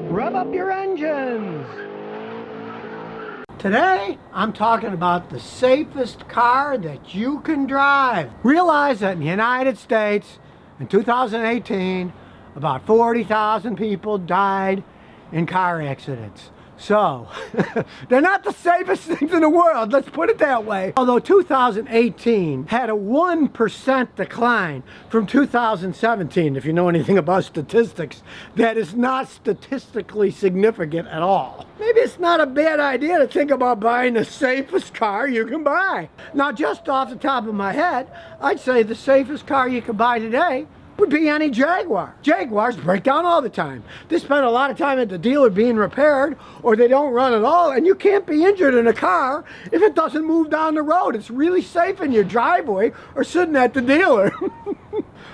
Rev up your engines! Today, I'm talking about the safest car that you can drive. Realize that in the United States, in 2018, about 40,000 people died in car accidents. So, they're not the safest things in the world, let's put it that way. Although 2018 had a 1% decline from 2017, if you know anything about statistics, that is not statistically significant at all. Maybe it's not a bad idea to think about buying the safest car you can buy. Now, just off the top of my head, I'd say the safest car you can buy today would be any Jaguar. Jaguars break down all the time. They spend a lot of time at the dealer being repaired, or they don't run at all, and you can't be injured in a car if it doesn't move down the road. It's really safe in your driveway or sitting at the dealer.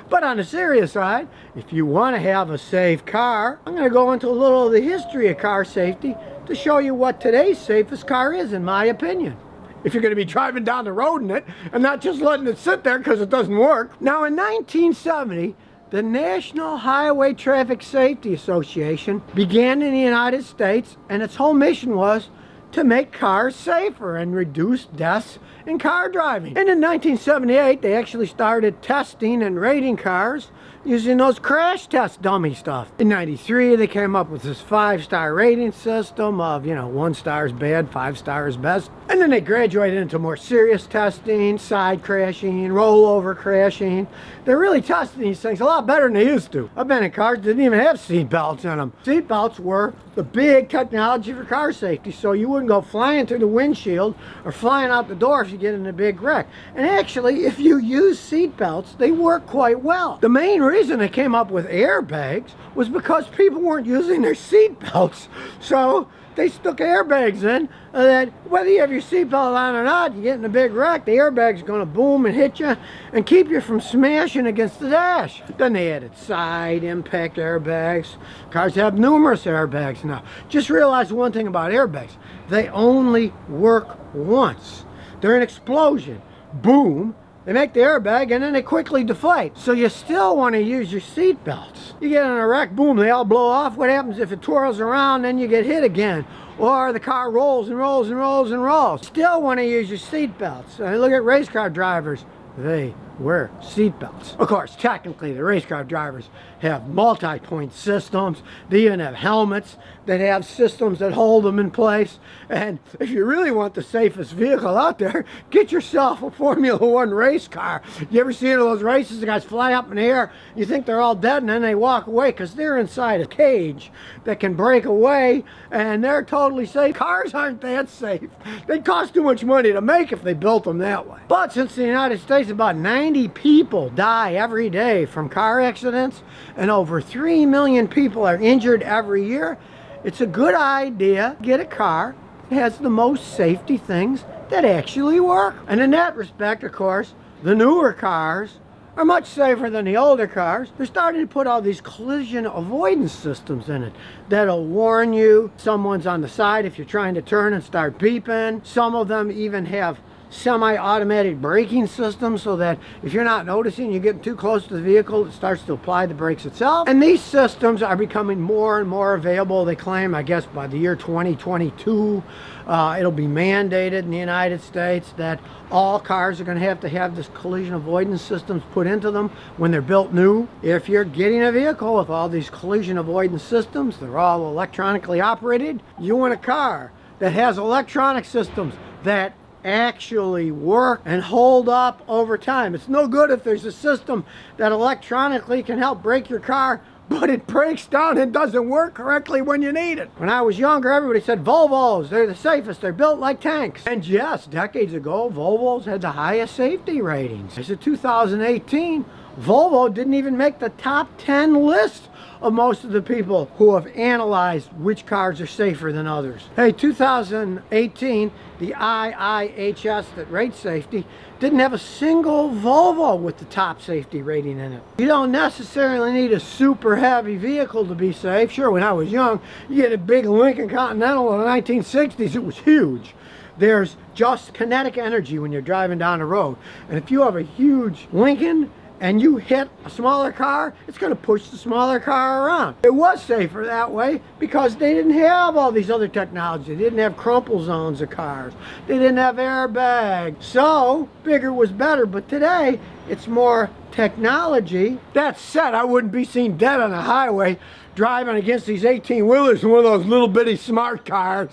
But on the serious side, if you want to have a safe car, I'm going to go into a little of the history of car safety to show you what today's safest car is, in my opinion. If you're going to be driving down the road in it and not just letting it sit there because it doesn't work. Now, in 1970, the National Highway Traffic Safety Association began in the United States, and its whole mission was to make cars safer and reduce deaths in car driving. And in 1978, they actually started testing and rating cars using those crash test dummy stuff. In 93, they came up with this 5-star rating system of, 1 star is bad, 5 stars best. And then they graduated into more serious testing, side crashing, rollover crashing. They're really testing these things a lot better than they used to. I've been in cars that didn't even have seat belts in them. Seat belts were the big technology for car safety, so you wouldn't go flying through the windshield or flying out the door if you get in a big wreck. And actually, if you use seat belts, they work quite well. The main reason they came up with airbags was because people weren't using their seat belts. So they stuck airbags in that whether you have your seatbelt on or not, you get in a big wreck, the airbag's going to boom and hit you and keep you from smashing against the dash. Then they added side impact airbags. Cars have numerous airbags now. Just realize one thing about airbags. They only work once. They're an explosion. Boom. They make the airbag and then they quickly deflate. So you still want to use your seat belts. You get in a wreck, boom, they all blow off. What happens if it twirls around, then you get hit again? Or the car rolls and rolls and rolls and rolls. Still want to use your seat belts. I look at race car drivers. They wear seat belts. Of course, technically, the race car drivers have multi-point systems. They even have helmets that have systems that hold them in place. And if you really want the safest vehicle out there, get yourself a Formula One race car. You ever see those races? The guys fly up in the air, you think they're all dead, and then they walk away because they're inside a cage that can break away, and they're totally safe. Cars aren't that safe. They'd cost too much money to make if they built them that way. But since the United States, about 90 people die every day from car accidents, and over 3 million people are injured every year, it's a good idea to get a car that has the most safety things that actually work. And in that respect, of course, the newer cars are much safer than the older cars. They're starting to put all these collision avoidance systems in it that'll warn you someone's on the side if you're trying to turn and start beeping. Some of them even have semi-automatic braking systems so that if you're not noticing you're getting too close to the vehicle, it starts to apply the brakes itself. And these systems are becoming more and more available. They claim, I guess, by the year 2022, it'll be mandated in the United States that all cars are going to have this collision avoidance systems put into them when they're built new. If you're getting a vehicle with all these collision avoidance systems, they're all electronically operated, you want a car that has electronic systems that actually work and hold up over time. It's no good if there's a system that electronically can help brake your car, but it breaks down and doesn't work correctly when you need it. When I was younger, everybody said Volvos, they're the safest, they're built like tanks. And yes, decades ago, Volvos had the highest safety ratings. As of 2018, Volvo didn't even make the top 10 list of most of the people who have analyzed which cars are safer than others. Hey, 2018, the IIHS that rates safety didn't have a single Volvo with the top safety rating in it. You don't necessarily need a super heavy vehicle to be safe. Sure, when I was young, you get a big Lincoln Continental in the 1960s, it was huge. There's just kinetic energy when you're driving down the road. And if you have a huge Lincoln and you hit a smaller car, it's going to push the smaller car around. It was safer that way because they didn't have all these other technology. They didn't have crumple zones of cars. They didn't have airbags. So bigger was better, but today it's more technology. That said, I wouldn't be seen dead on the highway driving against these 18-wheelers in one of those little bitty smart cars.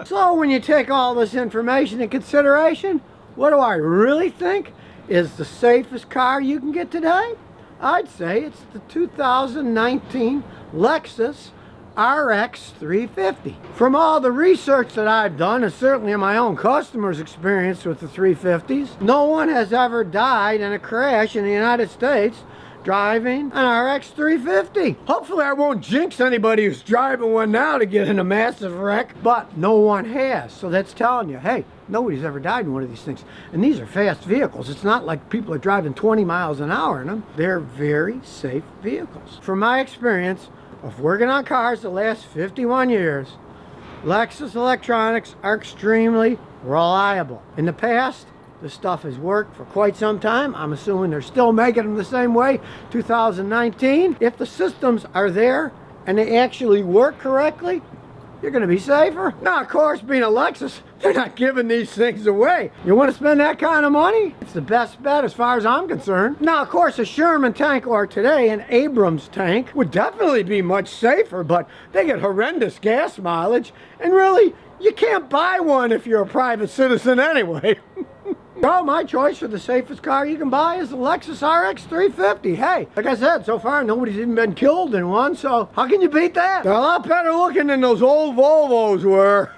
So when you take all this information in consideration, what do I really think is the safest car you can get today? I'd say it's the 2019 Lexus RX 350. From all the research that I've done, and certainly in my own customers' experience with the 350s, no one has ever died in a crash in the United States driving an RX 350. Hopefully I won't jinx anybody who's driving one now to get in a massive wreck, but no one has. So that's telling you, hey, nobody's ever died in one of these things. And these are fast vehicles. It's not like people are driving 20 miles an hour in them. They're very safe vehicles. From my experience of working on cars the last 51 years, Lexus electronics are extremely reliable. In the past, this stuff has worked for quite some time. I'm assuming they're still making them the same way, 2019. If the systems are there and they actually work correctly, you're going to be safer. Now, of course, being a Lexus, they're not giving these things away. You want to spend that kind of money? It's the best bet as far as I'm concerned. Now, of course, a Sherman tank or today an Abrams tank would definitely be much safer, but they get horrendous gas mileage. And really, you can't buy one if you're a private citizen anyway. So my choice for the safest car you can buy is the Lexus RX 350. Hey, like I said, so far nobody's even been killed in one, so how can you beat that? They're a lot better looking than those old Volvos were.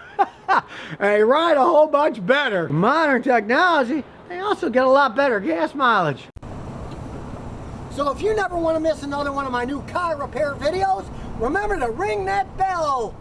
They ride a whole bunch better. Modern technology, they also get a lot better gas mileage. So if you never want to miss another one of my new car repair videos, remember to ring that bell.